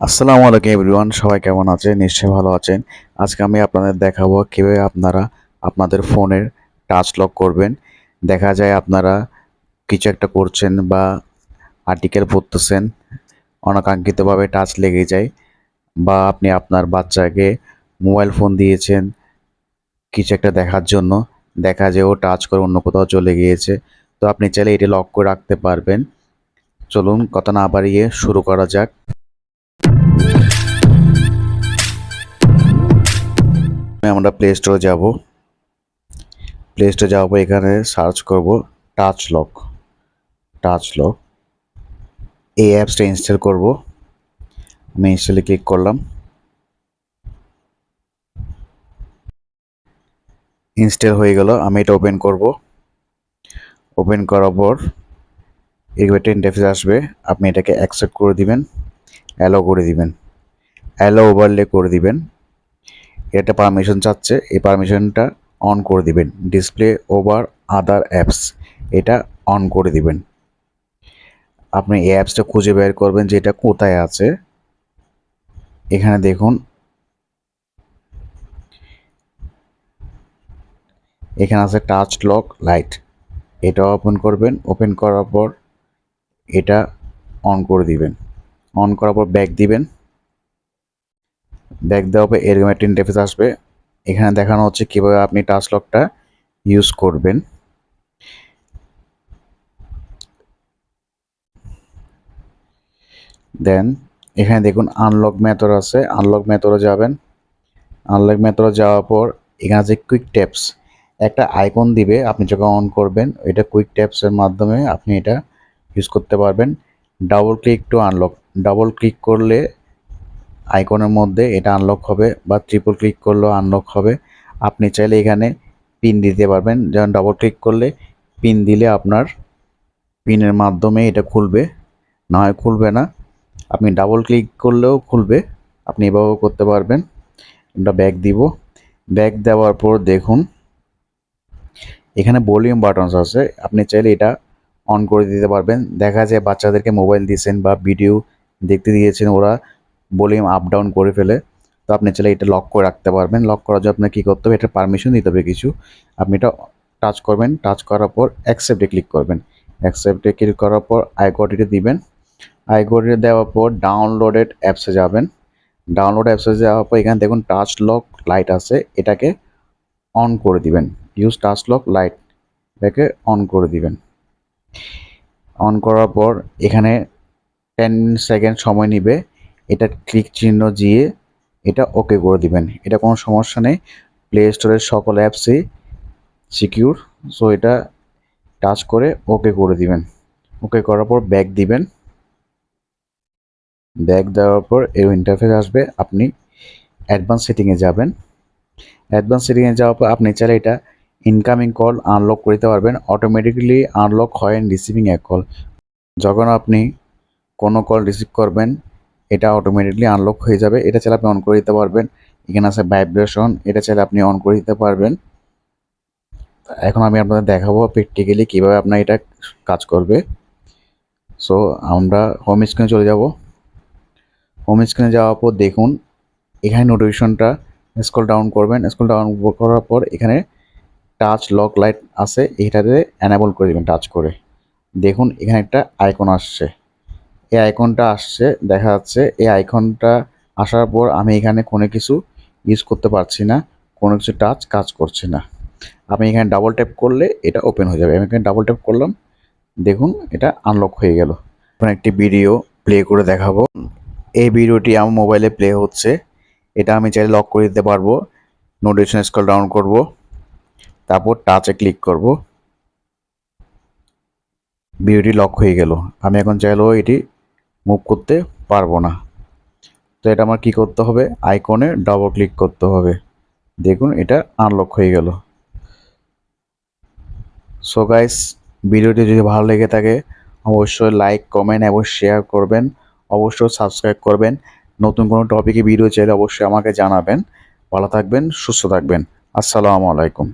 আসসালামু আলাইকুম এভরিওয়ান, সবাই কেমন আছেন? নিশ্চয়ই ভালো আছেন। আজকে আমি আপনাদের দেখাবো কিভাবে আপনারা আপনাদের ফোনের টাচ লক করবেন। দেখা যায় আপনারা কিছু একটা করছেন বা আর্টিকেল পড়তেছেন, অনাকাঙ্ক্ষিতভাবে টাচ লেগে যায়, বা আপনি আপনার বাচ্চাকে মোবাইল ফোন দিয়েছেন কিছু একটা দেখার জন্য, দেখা যায় ও টাচ করে অন্য কোথাও চলে গিয়েছে। তো আপনি চাইলে এটি লক করে রাখতে পারবেন। চলুন কথা না বাড়িয়ে শুরু করা যাক। আমরা প্লে স্টোরে যাব। প্লে স্টোরে যাওয়ার পর এখানে সার্চ করব টাচ লক। এই অ্যাপসটা ইনস্টল করব। আমি ইনস্টলে ক্লিক করলাম। ইনস্টল হয়ে গেল। আমি এটা ওপেন করব। ওপেন করার পর এরকম একটা ইন্টারফেস আসবে। আপনি এটাকে অ্যাকসেপ্ট করে দিবেন, অ্যালো করে দিবেন, অ্যালো ওভারলে করে দিবেন। এটা পারমিশন চাচ্ছে, এই পারমিশনটা অন করে দিবেন। ডিসপ্লে ওভার আদার অ্যাপস, এটা অন করে দিবেন। আপনি এই অ্যাপসটা খুঁজে বের করবেন যে এটা কোথায় আছে। এখানে দেখুন, এখানে আছে টাচ লক লাইট। এটা ওপেন করবেন। ওপেন করার পর এটা অন করে দিবেন। অন করার পর ব্যাক দিবেন। ব্যাক দেওয়ার পর এরকম একটা ইন্টারফেস আসবে। এখানে দেখানো হচ্ছে কীভাবে আপনি টাচ লকটা ইউজ করবেন। দেন এখানে দেখুন আনলক মেথড আছে। আনলক মেথডে যাবেন। আনলক মেথডে যাওয়ার পর এখানে আছে কুইক ট্যাপস, একটা আইকন দিবে আপনি যখন অন করবেন। এটা কুইক ট্যাপসের মাধ্যমে আপনি এটা ইউজ করতে পারবেন। Double click to unlock, double click করলে আইকনের মধ্যে এটা আনলক হবে, বা ট্রিপল ক্লিক করলেও আনলক হবে। আপনি চাইলে এখানে পিন দিতে পারবেন। যেমন ডাবল ক্লিক করলে পিন দিলে আপনার পিনের মাধ্যমে এটা খুলবে, না হয় খুলবে না। আপনি ডাবল ক্লিক করলেও খুলবে, আপনি এভাবেও করতে পারবেন। আমরা ব্যাক দিব। ব্যাক দেওয়ার পর দেখুন এখানে ভলিউম বাটনস আছে, আপনি চাইলে এটা অন করে দিতে পারবেন। দেখা যায় বাচ্চাদেরকে মোবাইল দিয়েছেন বা ভিডিও দেখতে দিয়েছেন, ওরা ভলিউম আপ ডাউন করে ফেলে। তো আপনি চাইলে এটা লক করে রাখতে পারবেন। লক করার জন্য আপনার কী করতে হবে, এটা পারমিশন দিতে হবে কিছু। আপনি এটা টাচ করবেন। টাচ করার পর অ্যাকসেপ্টে ক্লিক করবেন। অ্যাকসেপ্টে ক্লিক করার পর আইকনটিতে দিবেন। আইকনটি দেওয়ার পর ডাউনলোডেড অ্যাপসে যাবেন। ডাউনলোড অ্যাপসে যাওয়ার পর এখানে দেখুন টাচ লক লাইট আছে, এটাকে অন করে দিবেন। ইউজ টাচ লক লাইট, এটাকে অন করে দিবেন। অন করার পর এখানে 10 সেকেন্ড সময় নিবে। এটা ক্লিক চিহ্ন দিয়ে এটা ওকে করে দিবেন। এটা কোনো সমস্যা নেই, প্লে স্টোরের সকল অ্যাপসই সিকিউর। সো এটা টাচ করে ওকে করে দিবেন। ওকে করার পর ব্যাক দিবেন। ব্যাক দেওয়ার পর এই ইন্টারফেস আসবে। আপনি অ্যাডভান্স সেটিংয়ে যাবেন। অ্যাডভান্স সেটিংয়ে যাওয়ার পর আপনি চাইলে এটা ইনকামিং কল আনলক করতে পারবেন। অটোমেটিক্যালি আনলক হয় রিসিভিং এ কল। যখন আপনি কোনো কল রিসিভ করবেন এটা অটোমেটিকলি আনলক হয়ে যাবে। এটা চাইলে আপনি অন করে দিতে পারবেন। এখানে আছে ভাইব্রেশন, এটা চাইলে আপনি অন করে দিতে পারবেন। এখন আমি আপনাদের দেখাবো প্র্যাকটিক্যালি কীভাবে আপনার এটা কাজ করবে। সো আমরা হোম স্ক্রিনে চলে যাব। হোম স্ক্রিনে যাওয়ার পর দেখুন এখানে নোটিফিকেশনটা স্ক্রল ডাউন করবেন। স্ক্রল ডাউন করার পর এখানে টাচ লক লাইট আছে, এইটাতে এনাবল করে দেবেন টাচ করে। দেখুন এখানে একটা আইকন আসছে। এই আইকনটা আসছে, দেখা যাচ্ছে এই আইকনটা আসার পর আমি এখানে কোনো কিছু ইউজ করতে পারছি না, কোনো কিছু টাচ কাজ করছে না। আমি এখানে ডাবল ট্যাপ করলে এটা ওপেন হয়ে যাবে। আমি এখানে ডাবল ট্যাপ করলাম, দেখুন এটা আনলক হয়ে গেল। এখন একটি ভিডিও প্লে করে দেখাবো। এই ভিডিওটি আমার মোবাইলে প্লে হচ্ছে। এটা আমি চাইলে লক করে দিতে পারবো। নোটিফিকেশন স্ক্রল ডাউন করব, তারপর টাচে ক্লিক করব। ভিডিওটি লক হয়ে গেল। আমি এখন চাইলেও এটি মুভ করতে পারবো না। তো এটা আমার কী করতে হবে, আইকনে ডাবল ক্লিক করতে হবে। দেখুন এটা আনলক হয়ে গেল। সো গাইস, ভিডিওটি যদি ভালো লেগে থাকে অবশ্যই লাইক, কমেন্ট এবং শেয়ার করবেন। অবশ্যই সাবস্ক্রাইব করবেন। নতুন কোনো টপিকে ভিডিও চাইলে অবশ্যই আমাকে জানাবেন। ভালো থাকবেন, সুস্থ থাকবেন। আসসালামু আলাইকুম।